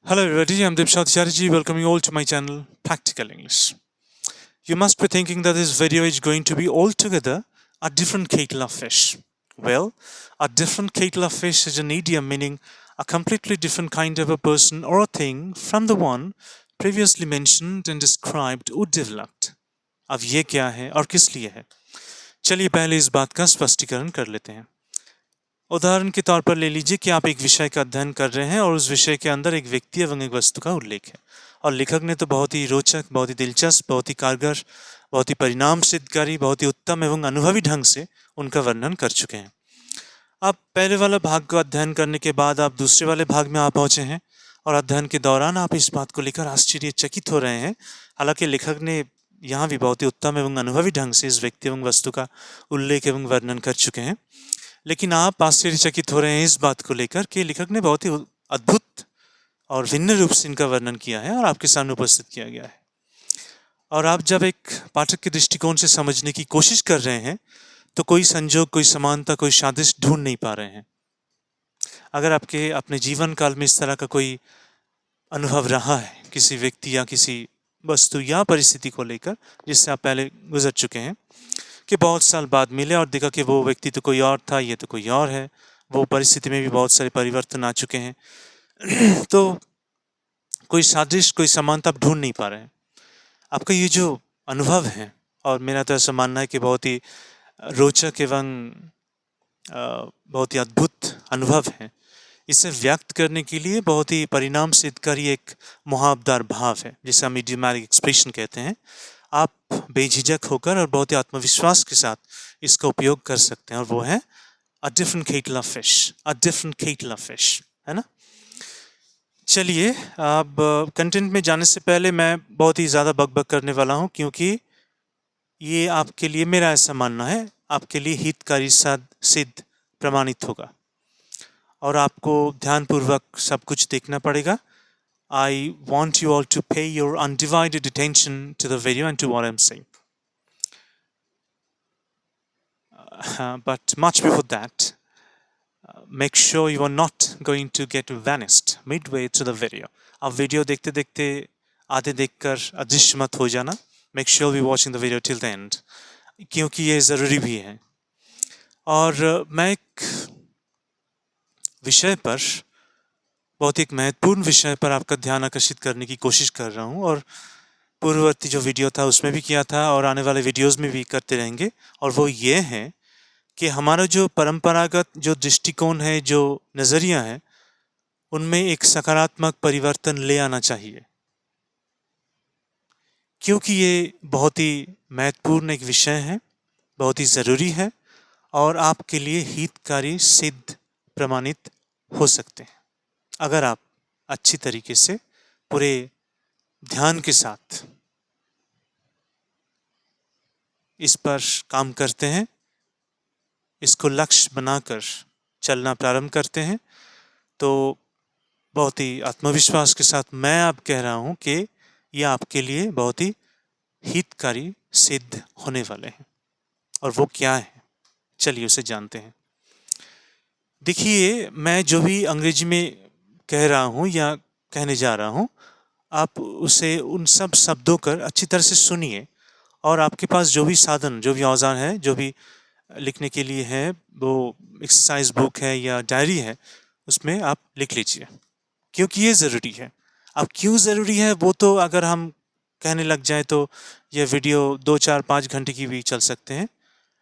Hello everybody, I'm Dipshad Chatterjee, welcoming you all to my channel Practical English. You must be thinking that this video is going to be altogether a different kettle of fish. Well, a different kettle of fish is an idiom meaning a completely different kind of a person or a thing from the one previously mentioned and described or developed. अब ये क्या है और किस लिए है? चलिए पहले इस बात का स्पष्टीकरण कर लेते हैं। उदाहरण के तौर पर ले लीजिए कि आप एक विषय का अध्ययन कर रहे हैं और उस विषय के अंदर एक व्यक्ति एवं एक वस्तु का उल्लेख है और लेखक ने तो बहुत ही रोचक, बहुत ही दिलचस्प, बहुत ही कारगर, बहुत ही परिणाम सिद्धकारी, बहुत ही उत्तम एवं अनुभवी ढंग से उनका वर्णन कर चुके हैं। अब पहले वाला भाग का अध्ययन करने के बाद आप दूसरे वाले भाग में आ पहुंचे हैं और अध्ययन के दौरान आप इस बात को लेकर आश्चर्यचकित हो रहे हैं। हालांकि लेखक ने यहाँ भी बहुत ही उत्तम एवं अनुभवी ढंग से इस व्यक्ति एवं वस्तु का उल्लेख एवं वर्णन कर चुके हैं, लेकिन आप आश्चर्यचकित हो रहे हैं इस बात को लेकर कि लेखक ने बहुत ही अद्भुत और भिन्न रूप से इनका वर्णन किया है और आपके सामने उपस्थित किया गया है। और आप जब एक पाठक के दृष्टिकोण से समझने की कोशिश कर रहे हैं तो कोई संजोग, कोई समानता, कोई सादृश्य ढूंढ नहीं पा रहे हैं। अगर आपके अपने जीवन काल में इस तरह का कोई अनुभव रहा है किसी व्यक्ति या किसी वस्तु या परिस्थिति को लेकर जिससे आप पहले गुजर चुके हैं कि बहुत साल बाद मिले और देखा कि वो व्यक्ति तो कोई और था, ये तो कोई और है, वो परिस्थिति में भी बहुत सारे परिवर्तन आ चुके हैं तो कोई सादृश्य, कोई समानता आप ढूंढ नहीं पा रहे हैं। आपका ये जो अनुभव है, और मेरा तो ऐसा मानना है कि बहुत ही रोचक एवं बहुत ही अद्भुत अनुभव है, इसे व्यक्त करने के लिए बहुत ही परिणाम सिद्धकारी एक मुहावदार भाव है जिसे हम इडियोमैटिक एक्सप्रेशन कहते हैं। आप बेझिझक होकर और बहुत ही आत्मविश्वास के साथ इसका उपयोग कर सकते हैं और वो है a different kettle of fish, a different kettle of fish, है ना। चलिए अब कंटेंट में जाने से पहले मैं बहुत ही ज़्यादा बकबक करने वाला हूँ क्योंकि ये आपके लिए, मेरा ऐसा मानना है, आपके लिए हितकारी सिद्ध प्रमाणित होगा और आपको ध्यानपूर्वक सब कुछ देखना पड़ेगा। I want you all to pay your undivided attention to the video and to what I'm saying. But much before that, make sure you are not going to get vanished midway through the video. अब video देखते देखते आधे देखकर अदृश्य मत हो जाना। Make sure we watching the video till the end, क्योंकि ये ज़रूरी भी है। और मैं एक विषय पर, बहुत एक महत्वपूर्ण विषय पर आपका ध्यान आकर्षित करने की कोशिश कर रहा हूँ और पूर्ववर्ती जो वीडियो था उसमें भी किया था और आने वाले वीडियोस में भी करते रहेंगे। और वो ये है कि हमारा जो परंपरागत जो दृष्टिकोण है, जो नज़रिया है, उनमें एक सकारात्मक परिवर्तन ले आना चाहिए, क्योंकि ये बहुत ही महत्वपूर्ण एक विषय है, बहुत ही ज़रूरी है और आपके लिए हितकारी सिद्ध प्रमाणित हो सकते हैं अगर आप अच्छी तरीके से पूरे ध्यान के साथ इस पर काम करते हैं, इसको लक्ष्य बनाकर चलना प्रारंभ करते हैं। तो बहुत ही आत्मविश्वास के साथ मैं अब कह रहा हूँ कि ये आपके लिए बहुत ही हितकारी सिद्ध होने वाले हैं। और वो क्या है, चलिए उसे जानते हैं। देखिए, मैं जो भी अंग्रेजी में कह रहा हूँ या कहने जा रहा हूँ, आप उसे उन सब शब्दों कर अच्छी तरह से सुनिए और आपके पास जो भी साधन, जो भी औजार है, जो भी लिखने के लिए है, वो एक्सरसाइज बुक है या डायरी है, उसमें आप लिख लीजिए, क्योंकि ये ज़रूरी है। अब क्यों ज़रूरी है वो तो अगर हम कहने लग जाए तो ये वीडियो 2, 4, 5 घंटे की भी चल सकते हैं,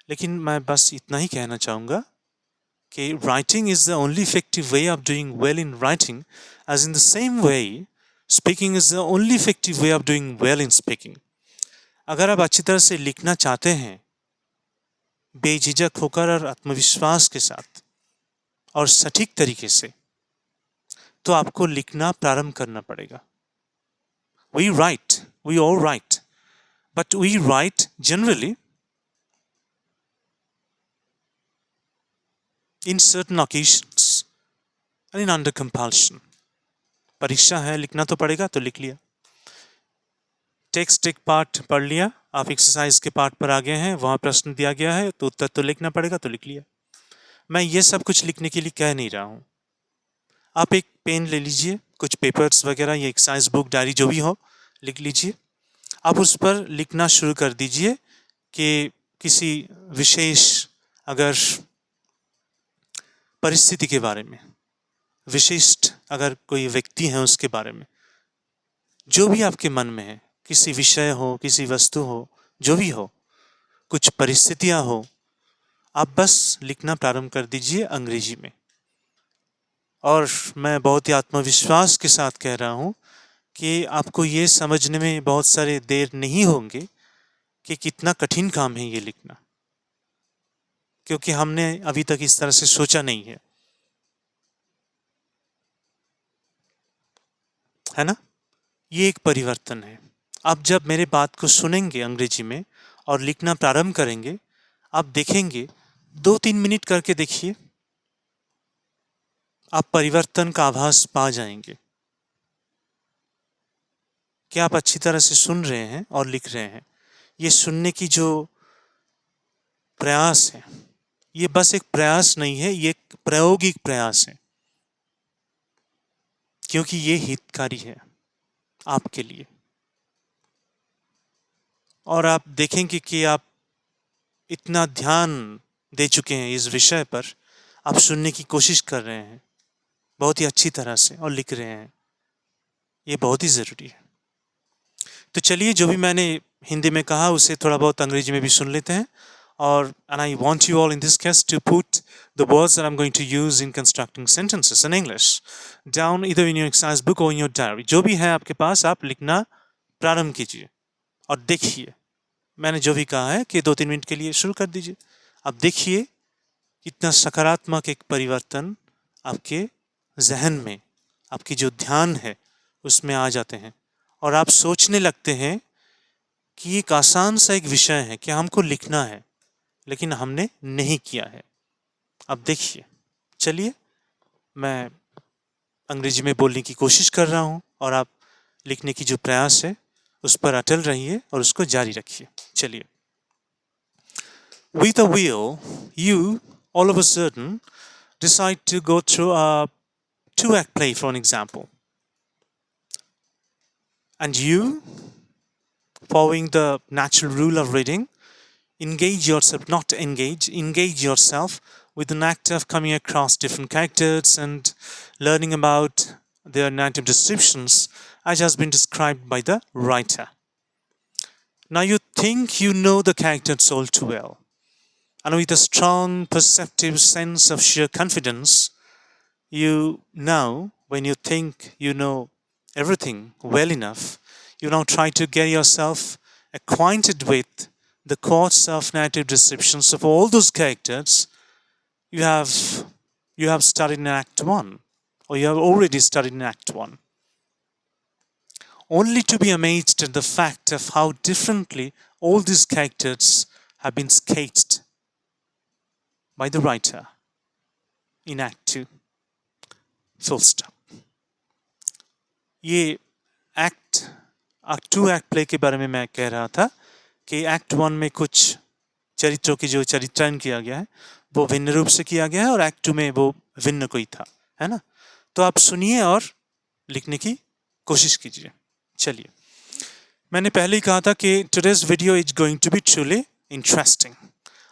लेकिन मैं बस इतना ही कहना चाहूँगा कि writing is the only effective way of doing well in writing, as in the same way speaking is the only effective way of doing well in speaking. अगर आप अच्छी तरह से लिखना चाहते हैं, बेझिझक होकर और आत्मविश्वास के साथ और सटीक तरीके से, तो आपको लिखना प्रारंभ करना पड़ेगा। We write, we all write, but we write generally in certain occasions and in under compulsion. परीक्षा है, लिखना तो पड़ेगा, तो लिख लिया। टेक्स्ट एक पार्ट पढ़ लिया, आप एक्सरसाइज के पार्ट पर आ गए हैं, वहाँ प्रश्न दिया गया है तो उत्तर तो लिखना पड़ेगा, तो लिख लिया। मैं ये सब कुछ लिखने के लिए कह नहीं रहा हूँ। आप एक पेन ले लीजिए, कुछ पेपर्स वगैरह या एक्सरसाइज बुक, डायरी जो भी हो लिख लीजिए। आप उस पर लिखना शुरू कर दीजिए कि किसी विशेष अगर परिस्थिति के बारे में, विशिष्ट अगर कोई व्यक्ति है उसके बारे में, जो भी आपके मन में है, किसी विषय हो, किसी वस्तु हो, जो भी हो, कुछ परिस्थितियां हो, आप बस लिखना प्रारंभ कर दीजिए अंग्रेजी में। और मैं बहुत ही आत्मविश्वास के साथ कह रहा हूँ कि आपको ये समझने में बहुत सारे देर नहीं होंगे कि कितना कठिन काम है ये लिखना, क्योंकि हमने अभी तक इस तरह से सोचा नहीं है ना? ये एक परिवर्तन है। आप जब मेरे बात को सुनेंगे अंग्रेजी में और लिखना प्रारंभ करेंगे, आप देखेंगे, 2-3 मिनट करके देखिए, आप परिवर्तन का आभास पा जाएंगे कि आप अच्छी तरह से सुन रहे हैं और लिख रहे हैं। ये सुनने की जो प्रयास है, ये बस एक प्रयास नहीं है, ये एक प्रायोगिक प्रयास है, क्योंकि ये हितकारी है आपके लिए। और आप देखेंगे कि आप इतना ध्यान दे चुके हैं इस विषय पर, आप सुनने की कोशिश कर रहे हैं बहुत ही अच्छी तरह से और लिख रहे हैं। ये बहुत ही ज़रूरी है। तो चलिए, जो भी मैंने हिंदी में कहा उसे थोड़ा बहुत अंग्रेजी में भी सुन लेते हैं। और and I want you all in this case to put the words that I'm going to use in constructing sentences in English down either in your exercise book or in your diary. जो भी है आपके पास, आप लिखना प्रारंभ कीजिए और देखिए, मैंने जो भी कहा है कि 2-3 मिनट के लिए शुरू कर दीजिए। अब देखिए कितना सकारात्मक एक परिवर्तन आपके जहन में, आपकी जो ध्यान है उसमें आ जाते हैं और आप सोचने लगते हैं कि एक आसान सा एक विषय है कि हमको लिखना है, लेकिन हमने नहीं किया है। अब देखिए, चलिए मैं अंग्रेजी में बोलने की कोशिश कर रहा हूँ और आप लिखने की जो प्रयास है उस पर अटल रहिए और उसको जारी रखिए। चलिए। With a will, you all of a sudden decide to go through a 2-act play, for an example. And you, following the natural rule of reading, engage yourself with an act of coming across different characters and learning about their narrative descriptions as has been described by the writer. Now you think you know the characters all too well, and with a strong perceptive sense of sheer confidence, you now, when you think you know everything well enough, you now try to get yourself acquainted with the chords of narrative descriptions of all those characters you have studied in Act 1, or you have already studied in Act 1, only to be amazed at the fact of how differently all these characters have been sketched by the writer in Act 2. Full stop. ये Act 2 Act play के बारे में मैं कह रहा था कि Act 1 में कुछ चरित्रों की जो चरित्रायन किया गया है वो भिन्न रूप से किया गया है और Act 2 में वो भिन्न कोई था, है ना? तो आप सुनिए और लिखने की कोशिश कीजिए। चलिए, मैंने पहले ही कहा था कि today's video is going to be truly interesting.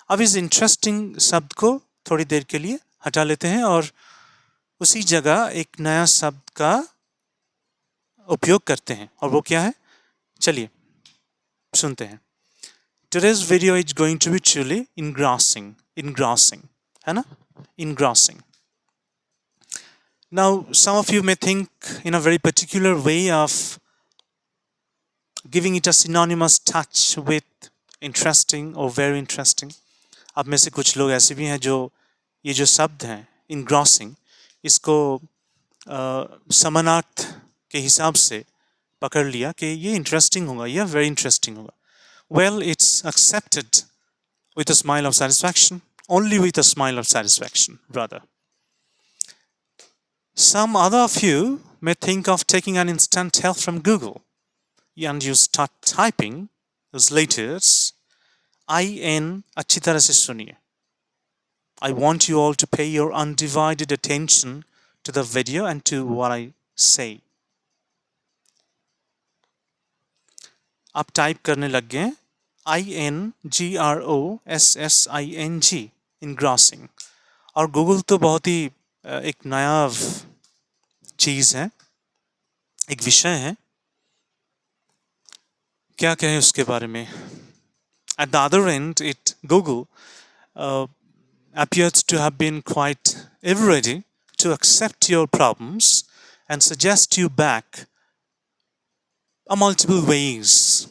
अब इस interesting शब्द को थोड़ी देर के लिए हटा लेते हैं और उसी जगह एक नया शब्द का उपयोग करते हैं, और वो क्या है? चलिए सुनते हैं। Today's video is going to be truly engrossing, है ना? Engrossing. Now, some of you may think in a very particular way of giving it a synonymous touch with interesting or very interesting. आप में से कुछ लोग ऐसे भी हैं जो ये जो शब्द हैं engrossing, इसको समानार्थ के हिसाब से पकड़ लिया कि ये इंटरेस्टिंग होगा या वेरी इंटरेस्टिंग होगा। Well, it's accepted with a smile of satisfaction, only with a smile of satisfaction, rather. Some other of you may think of taking an instant help from Google, and you start typing those letters, IN, अच्छी तरह से सुनिए. I want you all to pay your undivided attention to the video and to what I say. आप type करने लग गए INGROSSING engrossing. और Google तो बहुत ही एक नया चीज़ है, एक विषय है. क्या कहें उसके बारे में. At the other end, Google appears to have been quite ever ready to accept your problems and suggest you back multiple ways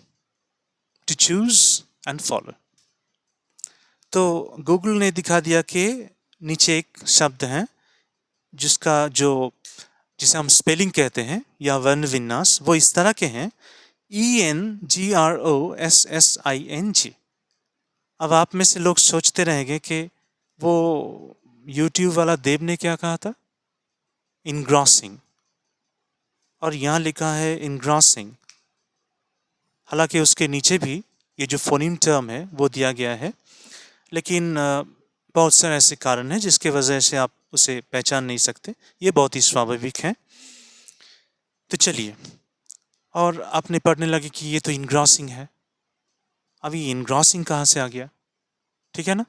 to choose and follow. तो Google ने दिखा दिया कि नीचे एक शब्द है जिसे हम स्पेलिंग कहते हैं या वर्ण विन्यास, वो इस तरह के हैं ENGROSSING. अब आप में से लोग सोचते रहेंगे कि वो YouTube वाला देव ने क्या कहा था, engrossing, और यहाँ लिखा है engrossing. हालांकि उसके नीचे भी ये जो फोनीम टर्म है वो दिया गया है, लेकिन बहुत सारे ऐसे कारण हैं जिसके वजह से आप उसे पहचान नहीं सकते. ये बहुत ही स्वाभाविक है. तो चलिए, और आपने पढ़ने लगे कि ये तो engrossing है. अब ये engrossing कहाँ से आ गया, ठीक है ना.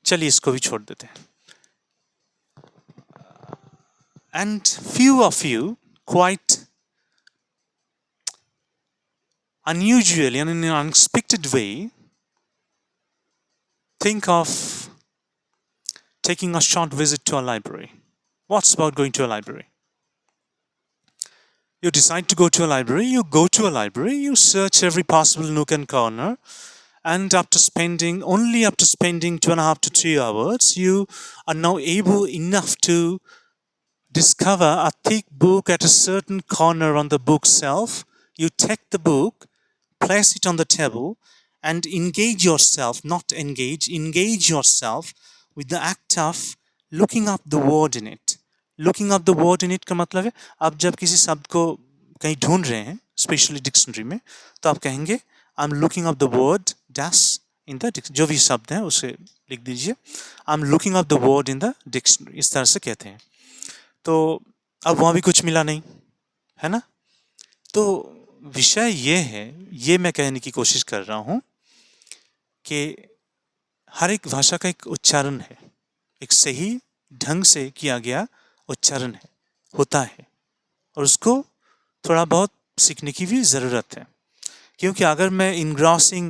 चलिए इसको भी छोड़ देते हैं. And few of you quite unusually and in an unexpected way think of taking a short visit to a library. What's about going to a library? You decide to go to a library, you go to a library, you search every possible nook and corner, and after spending 2.5 to 3 hours, you are now able enough to discover a thick book at a certain corner on the bookshelf. You take the book, place it on the table, and engage yourself with the act of looking up the word in it. Looking up the word in it का मतलब है, आप जब किसी शब्द को कहीं ढूंढ रहे हैं, स्पेशली डिक्शनरी में, तो आप कहेंगे I'm looking up the word dash in the dictionary. जो भी शब्द है उसे लिख दीजिए. I'm looking up the word in the dictionary. इस तरह से कहते हैं. तो अब वहाँ भी कुछ मिला नहीं, है ना. तो विषय ये है, ये मैं कहने की कोशिश कर रहा हूँ कि हर एक भाषा का एक उच्चारण है, एक सही ढंग से किया गया उच्चारण है, होता है, और उसको थोड़ा बहुत सीखने की भी ज़रूरत है. क्योंकि अगर मैं engrossing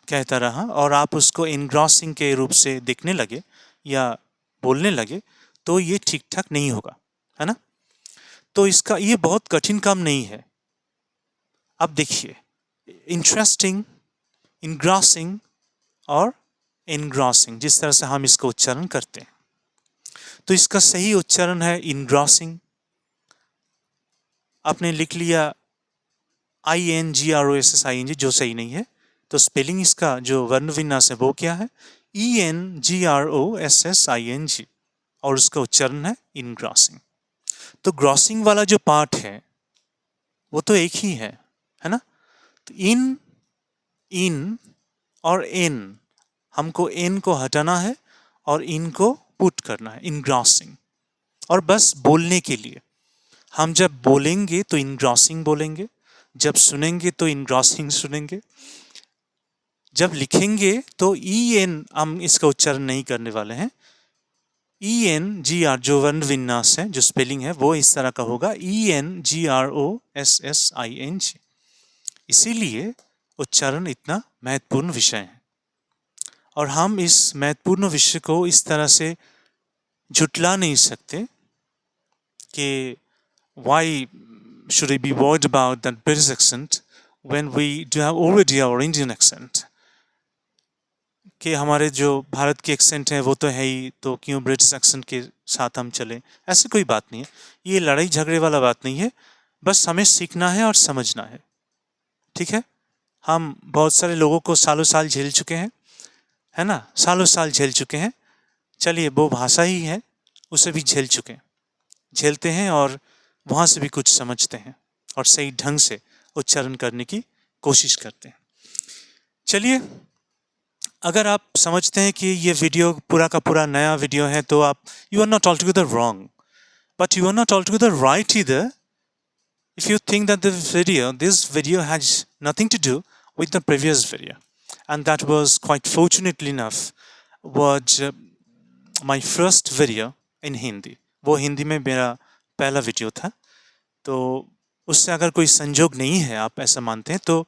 कहता रहा और आप उसको engrossing के रूप से दिखने लगे या बोलने लगे, तो ये ठीक ठाक नहीं होगा, है ना. तो इसका ये बहुत कठिन काम नहीं है. अब देखिए, इंटरेस्टिंग, engrossing और engrossing, जिस तरह से हम इसको उच्चारण करते हैं, तो इसका सही उच्चारण है engrossing. आपने लिख लिया INGROSSING, जो सही नहीं है. तो स्पेलिंग इसका जो वर्ण विन्यास है वो क्या है, ENGROSSING, और उसका उच्चारण है engrossing. तो ग्रॉसिंग वाला जो पार्ट है वो तो एक ही है ना. तो इन और एन, हमको एन को हटाना है और इन को पुट करना है, engrossing. और बस बोलने के लिए हम जब बोलेंगे तो engrossing बोलेंगे, जब सुनेंगे तो engrossing सुनेंगे, जब लिखेंगे तो EN हम इसका उच्चारण नहीं करने वाले हैं. ENGR जो वर्ण विन्यास है, जो स्पेलिंग है, वो इस तरह का होगा ENGROSSING. इसीलिए उच्चारण इतना महत्वपूर्ण विषय है, और हम इस महत्वपूर्ण विषय को इस तरह से झुटला नहीं सकते कि why should I be worried about that British accent when we do have already our Indian accent? कि हमारे जो भारत की एक्सेंट है वो तो है ही, तो क्यों ब्रिटिश एक्सेंट के साथ हम चलें. ऐसी कोई बात नहीं है. ये लड़ाई झगड़े वाला बात नहीं है. बस हमें सीखना है और समझना है, ठीक है. हम बहुत सारे लोगों को सालों साल झेल चुके हैं, है ना, सालों साल झेल चुके हैं. चलिए, वो भाषा ही है, उसे भी झेलते हैं और वहाँ से भी कुछ समझते हैं और सही ढंग से उच्चारण करने की कोशिश करते हैं. चलिए, अगर आप समझते हैं कि ये वीडियो पूरा का पूरा नया वीडियो है तो आप you are not all together wrong, but you are not all together right either if you think that this video has nothing to do with the previous video, and that was quite fortunately enough was my first video in Hindi. वो हिंदी में मेरा पहला video था, तो उससे अगर कोई संजोग नहीं है, आप ऐसा मानते हैं, तो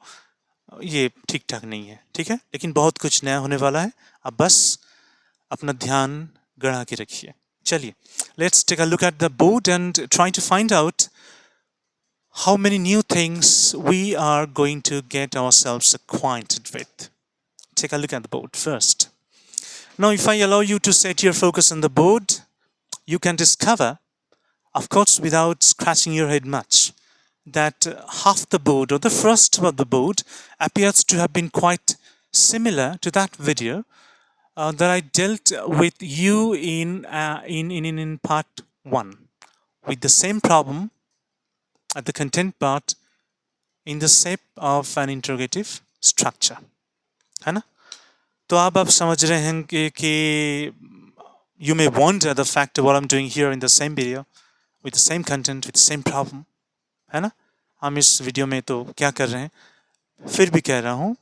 ये ठीक ठाक नहीं है, ठीक है, लेकिन बहुत कुछ नया होने वाला है, आप बस अपना ध्यान गड़ा के रखिए। चलिए, let's take a look at the board and try to find out how many new things we are going to get ourselves acquainted with. Take a look at the board first. Now, if I allow you to set your focus on the board, you can discover, of course, without scratching your head much, that half the board or the first of the board appears to have been quite similar to that video that I dealt with you in part 1, with the same problem at the content part in the shape of an interrogative structure, है ना? तो आप समझ रहे हैं कि you may wonder the fact what I'm doing here in the same video with the same content with the same problem, है ना? हम इस वीडियो में तो क्या कर रहे हैं, फिर भी कह रहा हूँ,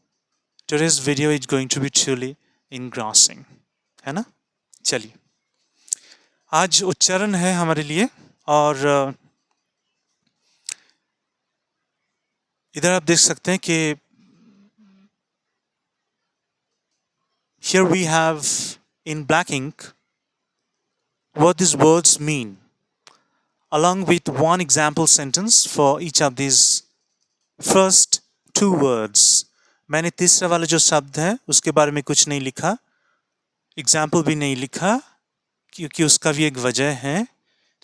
today's video is going to be truly engrossing, है ना? चलिए, आज उच्चारण है हमारे लिए, और इधर आप देख सकते हैं कि here we have in black ink what these words mean, along with one example sentence for each of these first two words. मैंने तीसरा वाला जो शब्द है उसके बारे में कुछ नहीं लिखा, एग्जाम्पल भी नहीं लिखा, क्योंकि उसका भी एक वजह है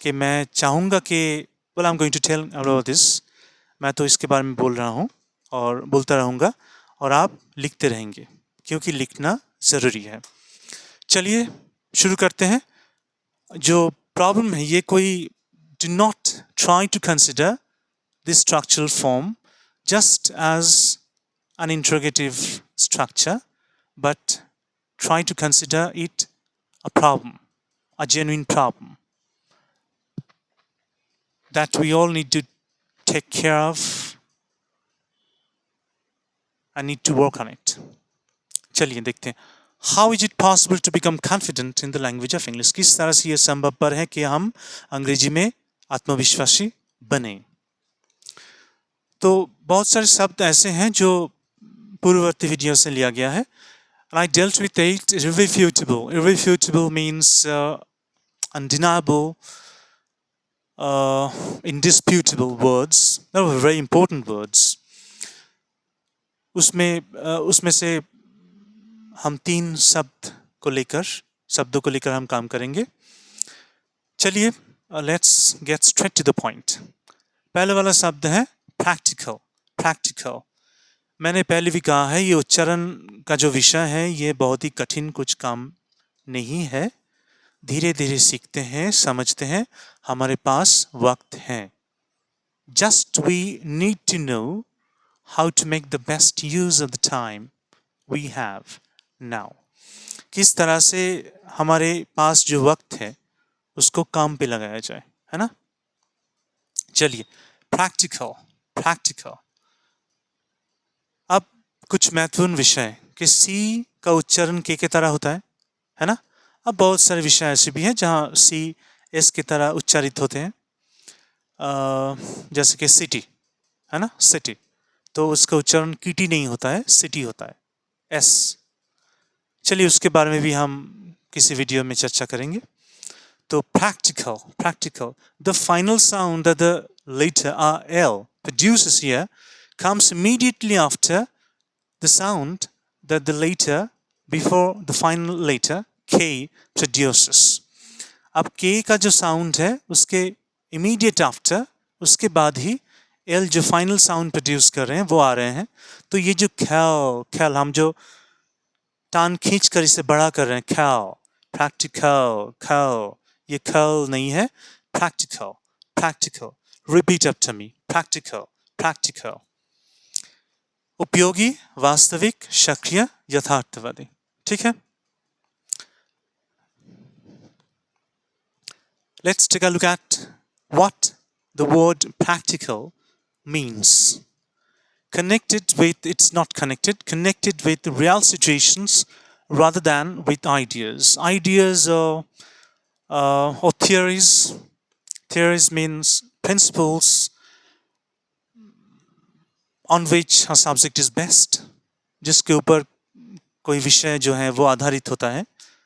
कि मैं चाहूँगा कि well I'm going to tell about this, मैं तो इसके बारे में बोल रहा हूँ और बोलता रहूँगा और आप लिखते रहेंगे, क्योंकि लिखना ज़रूरी है। चलिए शुरू करते हैं। जो प्रॉब्लम है ये कोई do not try to consider this structural form just as an interrogative structure, but try to consider it a problem, a genuine problem that we all need to take care of and need to work on it. चलिए देखते हैं, how is it possible to become confident in the language of English? किस तरह से ये संभवपर है कि हम अंग्रेजी में आत्मविश्वासी बने। तो बहुत सारे शब्द ऐसे हैं जो पूर्ववर्ती वीडियो से लिया गया है, and I dealt with 8 irrefutable. Irrefutable means undeniable, indisputable words. They were very important words. उसमें से हम 3 शब्दों को लेकर हम काम करेंगे। चलिए, let's get straight to the point. पहले वाला शब्द है प्रैक्टिकल। प्रैक्टिकल, मैंने पहले भी कहा है, ये उच्चारण का जो विषय है ये बहुत ही कठिन कुछ काम नहीं है, धीरे धीरे सीखते हैं, समझते हैं, हमारे पास वक्त है। Just we need to know how to make the best use of the time we have now. किस तरह से हमारे पास जो वक्त है उसको काम पे लगाया जाए, है ना? चलिए, प्रैक्टिकल। प्रैक्टिकल, अब कुछ महत्वपूर्ण विषय कि सी का उच्चारण के तरह होता है ना? अब बहुत सारे विषय ऐसे भी हैं जहाँ सी एस की तरह उच्चारित होते हैं, जैसे कि सिटी, है ना? सिटी, तो उसका उच्चारण कीटी नहीं होता है, सिटी होता है, एस। चलिए, उसके बारे में भी हम किसी वीडियो में चर्चा करेंगे। तो practical, practical, the final sound that the letter RL produces here comes immediately after the sound that the letter before the final letter K produces. अब K का जो साउंड है उसके immediate after, उसके बाद ही L जो फाइनल साउंड प्रोड्यूस कर रहे हैं वो आ रहे हैं। तो ये जो ख्याल, ख्याल हम जो टान खींच कर इसे बड़ा कर रहे हैं, ख्याल, प्रैक्टिकल, ख्याल, ये ख्याल नहीं है, practical, practical. Repeat after me, practical, practical. उपयोगी, वास्तविक, सक्रिय, यथार्थवादी। ठीक है? Let's take a look at what the word practical means. Connected with, it's not connected, connected with real situations rather than with ideas. Ideas or theories. Theories means principles on which a subject is based. जिसके ऊपर कोई विषय जो है वो आधारित होता है,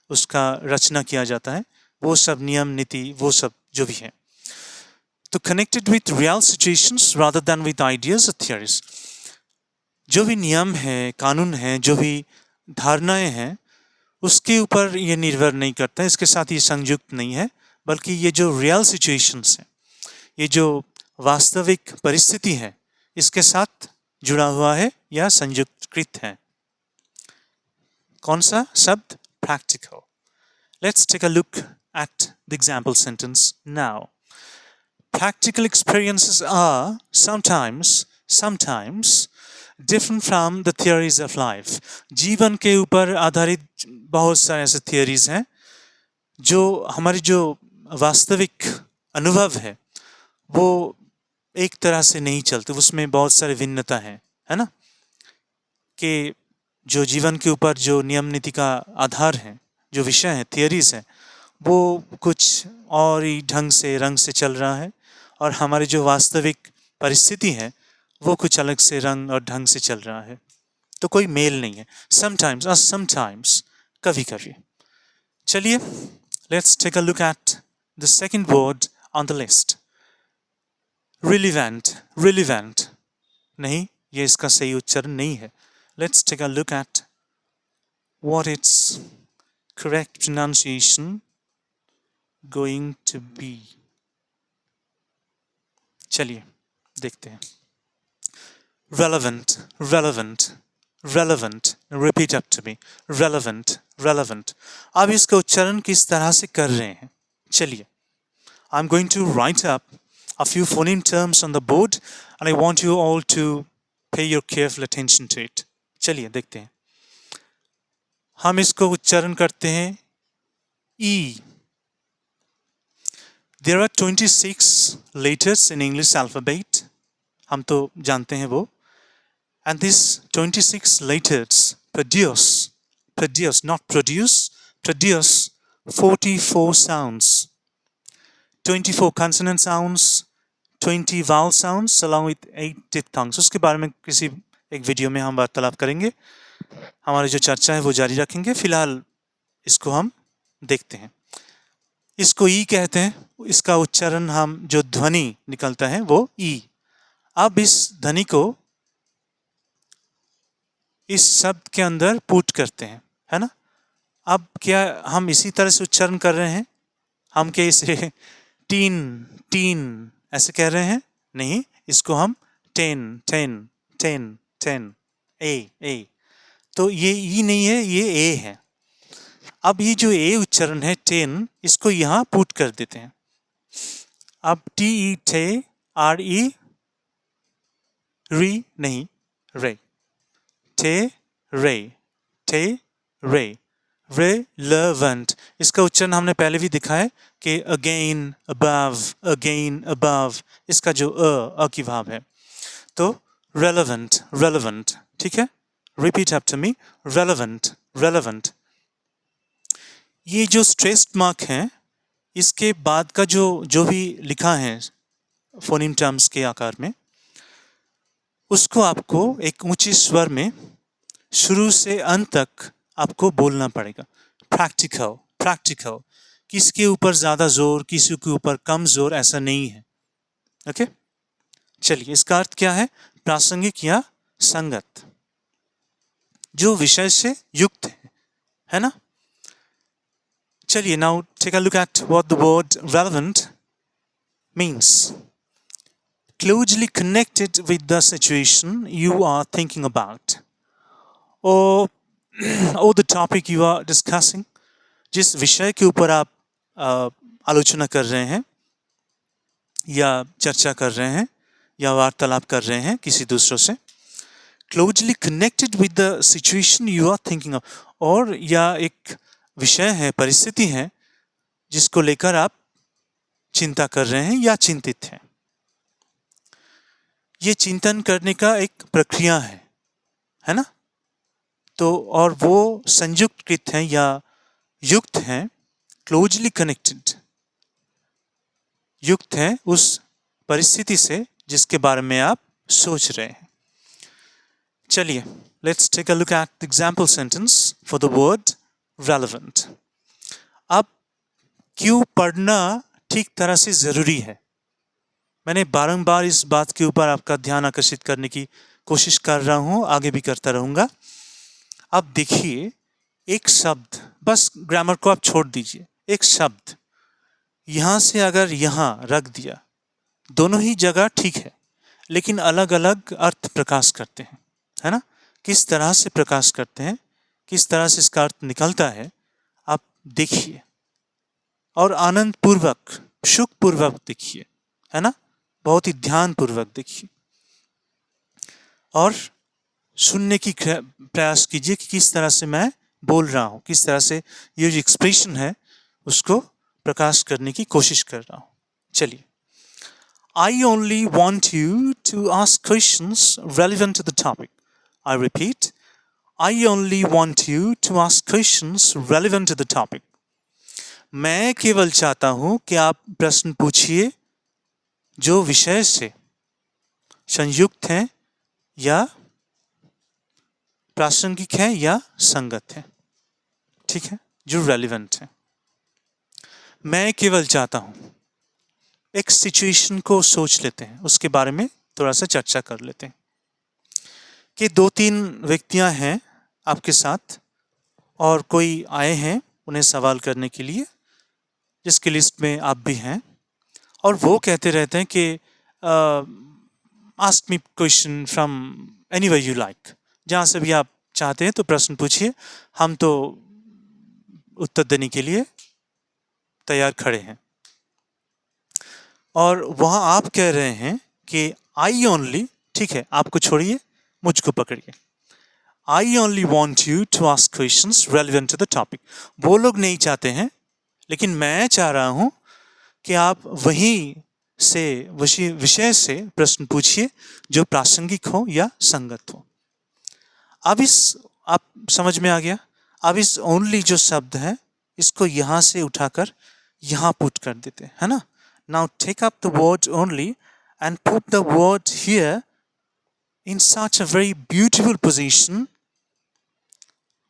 उसका रचना किया जाता है, वो सब नियम नीति वो सब जो भी है. तो connected with real situations rather than with ideas or theories. जो भी नियम है, कानून है, जो भी धारणाएं हैं, उसके ऊपर ये निर्भर नहीं करता है, इसके साथ ये संयुक्त नहीं है, बल्कि ये जो रियल सिचुएशंस है, ये जो वास्तविक परिस्थिति है, इसके साथ जुड़ा हुआ है या संयुक्तकृत है. कौन सा शब्द? practical. Let's take a look at the example sentence now. Practical experiences are sometimes different from the theories of life. जीवन के ऊपर आधारित बहुत सारे ऐसे theories हैं जो हमारी जो वास्तविक अनुभव है वो एक तरह से नहीं चलते, उसमें बहुत सारे भिन्नता है ना? कि जो जीवन के ऊपर जो नियम नीति का आधार है, जो विषय है, थियरीज है, वो कुछ और ही ढंग से रंग से चल रहा है, और हमारी जो वास्तविक परिस्थिति है वो कुछ अलग से रंग और ढंग से चल रहा है. तो कोई मेल नहीं है. समटाइम्स कभी कभी. चलिए, let's take a look at the second word on the list. Relevant नहीं, ये इसका सही उच्चारण नहीं है. Let's take a look at what its correct pronunciation going to be. चलिए देखते हैं. relevant. Repeat up to me. relevant. अब इसका उच्चारण किस तरह से कर रहे हैं? चलिए, I'm going to write up a few phoneme terms on the board and I want you all to pay your careful attention to it. चलिए देखते हैं. हम इसको उच्चारण करते हैं E. There are 26 letters in English alphabet. हम तो जानते हैं वो. And these 26 letters produce 44 sounds. 24 consonant sounds, 20 vowel sounds along with 8 diphthongs. उसके बारे में किसी एक वीडियो में हम वार्तालाप करेंगे. हमारी जो चर्चा है वो जारी रखेंगे. फिलहाल इसको हम देखते हैं. इसको ई कहते हैं. इसका उच्चारण हम जो ध्वनि निकलता है वो ई. अब इस ध्वनि को इस शब्द के अंदर पुट करते हैं, है ना? अब क्या हम इसी तरह से उच्चारण कर रहे हैं? हम क्या इसे टीन ऐसे कह रहे हैं? नहीं, इसको हम टेन ए. तो ये ई नहीं है, ये ए है. अब ये जो ए उच्चारण है टेन, इसको यहाँ पुट कर देते हैं. अब टी ई टे, आर ई री नहीं, रे. टे रे. relevant. इसका उच्चारण हमने पहले भी दिखा है कि again above. इसका जो अ की भाव है. तो relevant. ठीक है? Repeat after me. relevant. ये जो स्ट्रेस्ड मार्क है, इसके बाद का जो भी लिखा है फोनीम टर्म्स के आकार में, उसको आपको एक ऊंचे स्वर में शुरू से अंत तक आपको बोलना पड़ेगा. प्रैक्टिकल. किसके ऊपर ज्यादा जोर, किसी के ऊपर कम जोर, ऐसा नहीं है. ओके? चलिए, इसका अर्थ क्या है? प्रासंगिक या संगत, जो विषय से युक्त है ना? चलिए, now take a look at what the word relevant means. Closely connected with the situation you are thinking about, or the topic you are discussing. जिस विषय के ऊपर आप आलोचना कर रहे हैं या चर्चा कर रहे हैं या वार्तालाप कर रहे हैं किसी दूसरों से. Closely connected with the situation you are thinking of, और या एक विषय है, परिस्थिति है जिसको लेकर आप चिंता कर रहे हैं या चिंतित हैं। ये चिंतन करने का एक प्रक्रिया है ना? तो और वो संयुक्त कृत हैं या युक्त हैं, क्लोजली कनेक्टेड, युक्त हैं उस परिस्थिति से जिसके बारे में आप सोच रहे हैं। चलिए, let's take a look at the example sentence for the word relevant. अब क्यों पढ़ना ठीक तरह से जरूरी है, मैंने बारंबार इस बात के ऊपर आपका ध्यान आकर्षित करने की कोशिश कर रहा हूं, आगे भी करता रहूंगा। अब देखिए, एक शब्द, बस ग्रामर को आप छोड़ दीजिए, एक शब्द यहां से अगर यहां रख दिया, दोनों ही जगह ठीक है, लेकिन अलग अलग अर्थ प्रकाश करते हैं, है ना? किस तरह से प्रकाश करते हैं, किस तरह से इसका अर्थ निकलता है, आप देखिए और आनंद पूर्वक, सुख पूर्वक देखिए, है ना? बहुत ही ध्यान पूर्वक देखिए और सुनने की प्रयास कीजिए कि किस तरह से मैं बोल रहा हूं, किस तरह से ये जो एक्सप्रेशन है उसको प्रकाश करने की कोशिश कर रहा हूं। चलिए, I only want you to ask questions relevant to the topic. I repeat, I only want you to ask questions relevant to the topic. मैं केवल चाहता हूं कि आप प्रश्न पूछिए जो विषय से संयुक्त हैं या प्रासंगिक है या संगत है, ठीक है, जो रेलिवेंट है। मैं केवल चाहता हूं, एक सिचुएशन को सोच लेते हैं, उसके बारे में थोड़ा सा चर्चा कर लेते हैं कि 2-3 व्यक्तियां हैं आपके साथ और कोई आए हैं उन्हें सवाल करने के लिए, जिसकी लिस्ट में आप भी हैं, और वो कहते रहते हैं कि ask me question from anywhere you like, जहाँ से भी आप चाहते हैं तो प्रश्न पूछिए, हम तो उत्तर देने के लिए तैयार खड़े हैं। और वहाँ आप कह रहे हैं कि आई ओनली, ठीक है, आपको छोड़िए, मुझको पकड़िए, I only want you to ask questions relevant to the topic. वो लोग नहीं चाहते हैं, लेकिन मैं चाह रहा हूँ कि आप वहीं से, विषय से प्रश्न पूछिए जो प्रासंगिक हो या संगत हो। अब इस, आप समझ में आ गया? अब इस ओनली जो शब्द है, इसको यहां से उठाकर यहां पुट कर देते हैं, है ना? Now take up the word only and put the word here in such a very beautiful position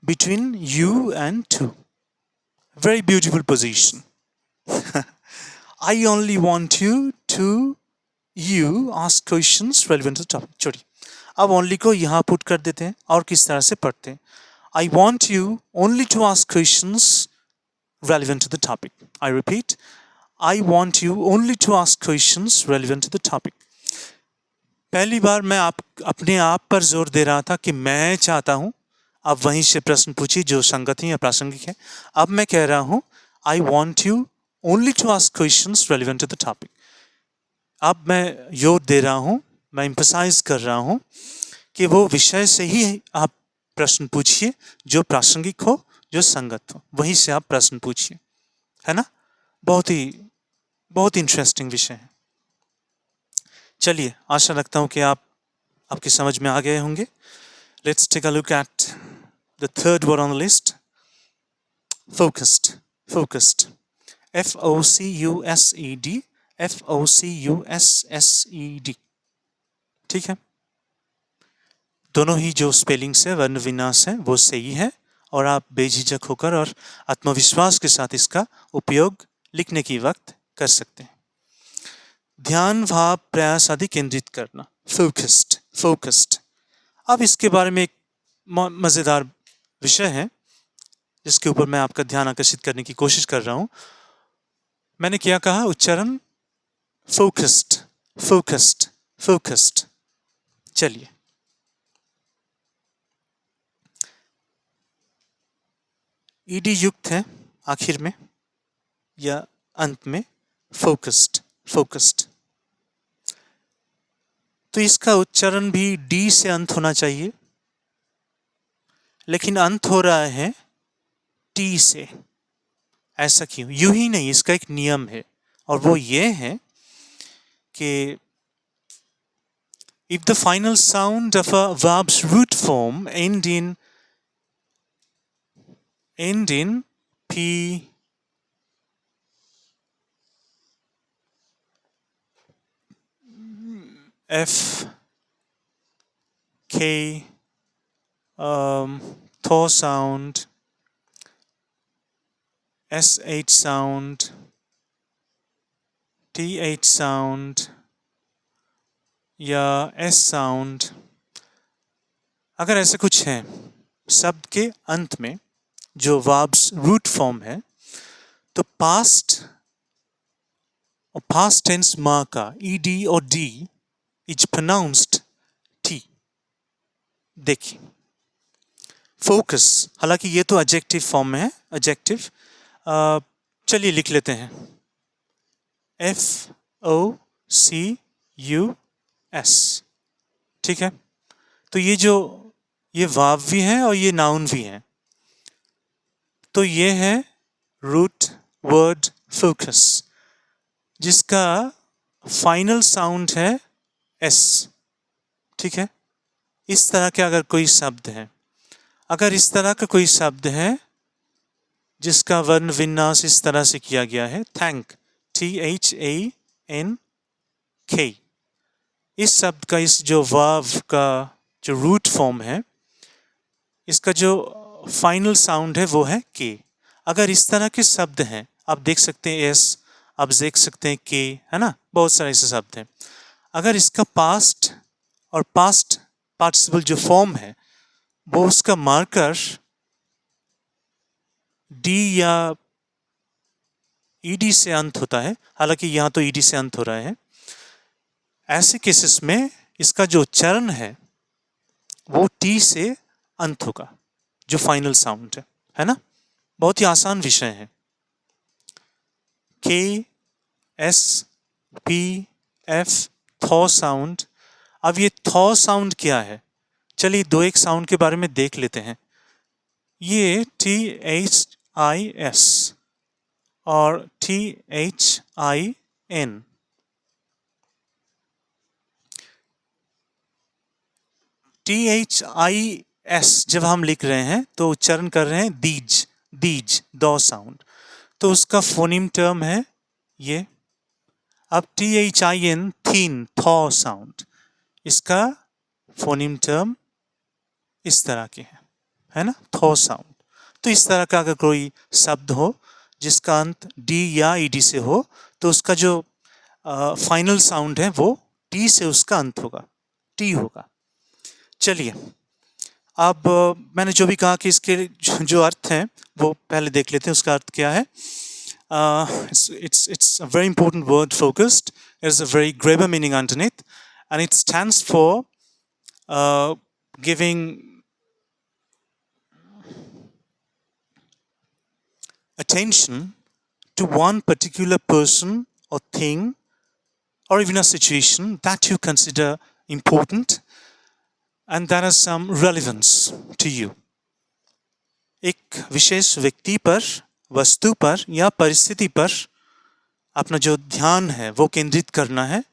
between you and to. Very beautiful position. I only want you to ask questions relevant to the topic. छोड़िए, अब only को यहाँ put कर देते हैं और किस तरह से पढ़ते हैं। I want you only to ask questions relevant to the topic. I repeat, I want you only to ask questions relevant to the topic. पहली बार मैं अपने आप पर जोर दे रहा था कि मैं चाहता हूं आप वहीं से प्रश्न पूछिए जो संगत है या प्रासंगिक है। अब मैं कह रहा हूं I want you only to ask questions relevant to the topic. अब मैं जोर दे रहा हूं, मैं एम्फसाइज कर रहा हूं कि वो विषय से ही आप प्रश्न पूछिए जो प्रासंगिक हो, जो संगत हो, वहीं से आप प्रश्न पूछिए, है ना? बहुत इंटरेस्टिंग विषय है। चलिए, आशा रखता हूं कि आपकी समझ में आ गए होंगे। Let's take a look at the third word on the list. Focused. Focused. F-O-C-U-S-E-D. F-O-C-U-S-S-E-D. ठीक है? दोनों ही जो स्पेलिंग्स है, वर्ण विन्यास है, वो सही है और आप बेझिझक होकर और आत्मविश्वास के साथ इसका उपयोग लिखने की वक्त कर सकते हैं। ध्यान, भाव, प्रयास आदि केंद्रित करना, फोकस्ड, फोकस्ड। अब इसके बारे में एक मजेदार विषय है जिसके ऊपर मैं आपका ध्यान आकर्षित करने की कोशिश कर रहा हूं। मैंने क्या कहा? उच्चारण फोकस्ड, फोकस्ड, फोकस्ड। चलिए, ईडी युक्त है आखिर में या अंत में, फोकस्ड, फोकस्ड। तो इसका उच्चारण भी डी से अंत होना चाहिए, लेकिन अंत हो रहा है टी से। ऐसा क्यों? यूं ही नहीं, इसका एक नियम है, और वो ये है कि if the final sound of a verb's root form end in p, f, k, tho sound, sh sound, th sound या s sound, अगर ऐसा कुछ है शब्द के अंत में जो verbs root form है, तो past और past tense marker ed और d is pronounced t। देखिए, focus, हालांकि ये तो adjective form में है, adjective, चलिए लिख लेते हैं FOCUS, ठीक है। तो ये verb भी है और ये noun भी है, तो ये है root word focus, जिसका फाइनल साउंड है S, ठीक है। इस तरह के अगर कोई शब्द है, अगर इस तरह का कोई शब्द है जिसका वर्ण विन्यास इस तरह से किया गया है, थैंक, THANK, इस शब्द का इस जो वर्ब का जो रूट फॉर्म है, इसका जो फाइनल साउंड है वो है के। अगर इस तरह के शब्द हैं, आप देख सकते हैं एस, आप देख सकते हैं के, है ना, बहुत सारे ऐसे शब्द हैं। अगर इसका पास्ट और पास्ट पार्टिसिपल जो फॉर्म है वो उसका मार्कर डी या ईडी से अंत होता है, हालांकि यहाँ तो ईडी से अंत हो रहा है, ऐसे केसेस में इसका जो उच्चारण है वो टी से अंत होगा, जो फाइनल साउंड है ना। बहुत ही आसान विषय है। के, S, P, F, thaw sound. अब ये थॉ साउंड क्या है, चलिए दो एक साउंड के बारे में देख लेते हैं। ये THIS और THIN। THIS जब हम लिख रहे हैं तो उच्चारण कर रहे हैं दीज, दीज, दो साउंड, तो उसका फोनिम टर्म है ये। अब THIN, थीन, थॉ साउंड, इसका फोनिम टर्म इस तरह के है ना, थॉ साउंड। तो इस तरह का अगर कोई शब्द हो जिसका अंत डी या ईडी से हो, तो उसका जो फाइनल साउंड है वो टी से उसका अंत होगा, टी होगा। चलिए, अब मैंने जो भी कहा कि इसके जो अर्थ हैं वो पहले देख लेते हैं, उसका अर्थ क्या है। It's a very important word, focused. There's a very graver meaning underneath, and it stands for giving attention to one particular person or thing or even a situation that you consider important and that has some relevance to you. एक विशेष व्यक्ति पर, वस्तु पर या परिस्थिति पर अपना जो ध्यान है वो केंद्रित करना है,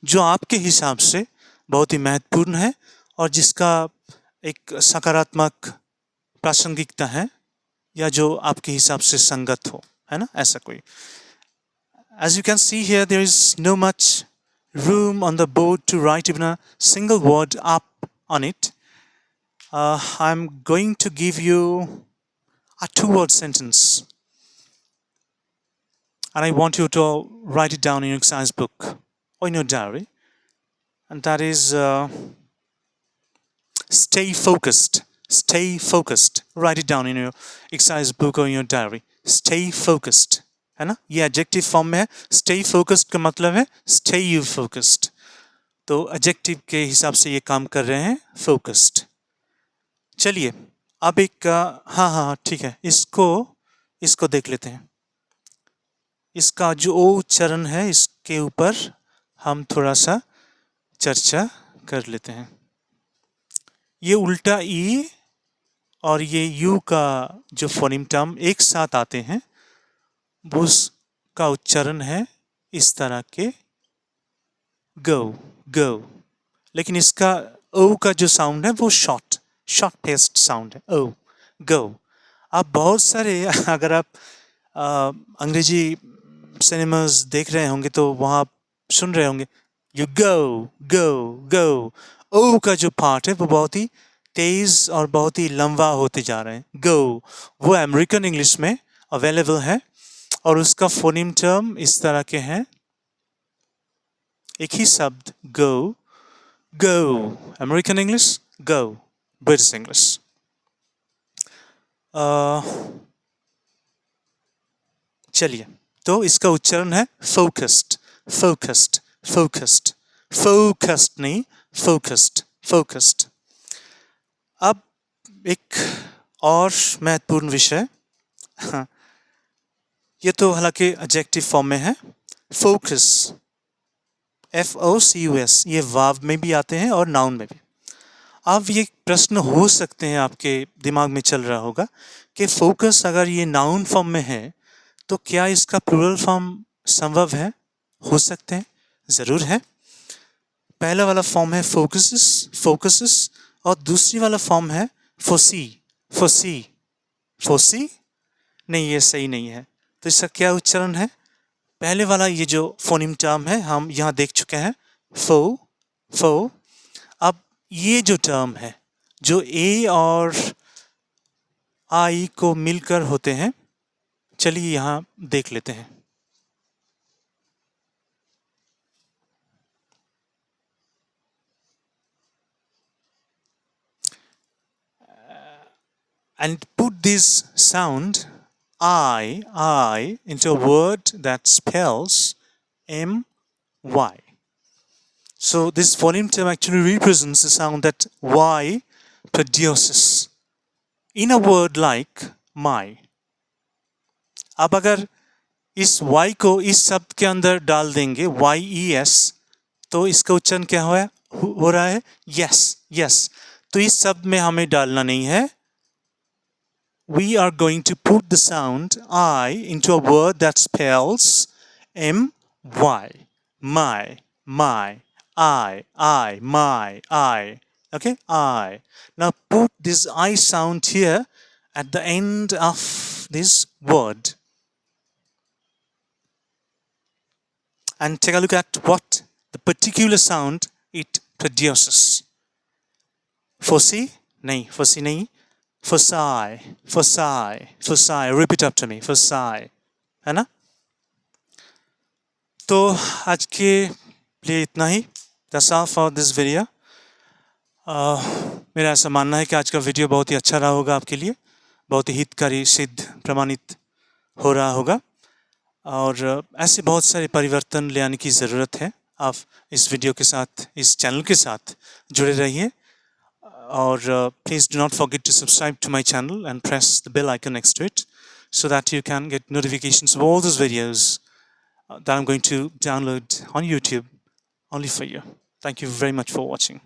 जो आपके हिसाब से बहुत ही महत्वपूर्ण है और जिसका एक सकारात्मक प्रासंगिकता है या जो आपके हिसाब से संगत हो, है ना, ऐसा कोई। As you can see here, there is no much room on the board to write even a single word up on it. I'm going to give you a two-word sentence, and I want you to write it down in your exercise book or in your diary, and that is stay focused. Stay focused. Write it down in your exercise book or in your diary. Stay focused, है ना, ये adjective form में है। Stay focused का मतलब है stay you focused, तो adjective के हिसाब से ये काम कर रहे हैं, फोकस्ड। चलिए, अब एक हाँ हाँ ठीक है, इसको देख लेते हैं। इसका जो ओ उच्चारण है इसके ऊपर हम थोड़ा सा चर्चा कर लेते हैं। ये उल्टा ई और ये यू का जो फोनिम टर्म एक साथ आते हैं वो उसका उच्चारण है इस तरह के गो गो, लेकिन इसका ओ का जो साउंड है वो शॉर्ट टेस्ट साउंड है, ओ गो। आप बहुत सारे अगर आप अंग्रेजी सिनेमास देख रहे होंगे तो वहाँ आप सुन रहे होंगे यू गो गो गो, ओ का जो पार्ट है वो बहुत ही तेज और बहुत ही लंबा होते जा रहे हैं। गो वो अमेरिकन इंग्लिश में अवेलेबल है और उसका फोनिम टर्म इस तरह के हैं, एक ही शब्द गो गो, अमेरिकन इंग्लिश गो, ब्रिटिश इंग्लिश। चलिए, तो इसका उच्चारण है फोकस्ड फोकस्ड फोकस्ड, फोकस्ड नहीं फोकस्ड फोकस्ड। अब एक और महत्वपूर्ण विषय, ये तो हालांकि एडजेक्टिव फॉर्म में है, फोकस FOCUS, ये वर्ब में भी आते हैं और नाउन में भी। अब ये प्रश्न हो सकते हैं आपके दिमाग में चल रहा होगा कि फोकस अगर ये नाउन फॉर्म में है तो क्या इसका प्लूरल फॉर्म संभव है? हो सकते हैं, ज़रूर है। पहला वाला फॉर्म है फोकसेस फोकसेस और दूसरी वाला फॉर्म है फोसी फोसी फोसी। नहीं, ये सही नहीं है। तो इसका क्या उच्चारण है? पहले वाला ये जो फोनिम टर्म है हम यहाँ देख चुके हैं, फो फो। अब ये जो टर्म है जो ए और आई को मिलकर होते हैं, चलिए यहाँ देख लेते हैं। And put this sound I into a word that spells M-Y. So this phoneme term actually represents the sound that Y produces in a word like my. अब अगर इस Y को इस शब्द के अंदर डाल देंगे YES, तो इसका उच्चारण क्या हो रहा है? Yes yes. तो इस शब्द में हमें डालना नहीं है। We are going to put the sound I into a word that spells M-Y. My, my, I. Okay, I. Now put this I sound here at the end of this word. And take a look at what the particular sound it produces. Foresee? Nahi, foresee nahi. For sigh, for sigh, for sigh. Repeat after me. For sigh. है ना? तो आज के लिए इतना ही। That's all for this video. मेरा ऐसा मानना है कि आज का वीडियो बहुत ही अच्छा रहा होगा आपके लिए, बहुत ही हितकारी, सिद्ध, प्रमाणित हो रहा होगा और ऐसे बहुत सारे परिवर्तन ले आने की ज़रूरत है। आप इस वीडियो के साथ, इस चैनल के साथ जुड़े रहिए और please do not forget to subscribe to my channel and press the bell icon next to it so that you can get notifications of all those videos that I'm going to download on YouTube only for you. Thank you very much for watching.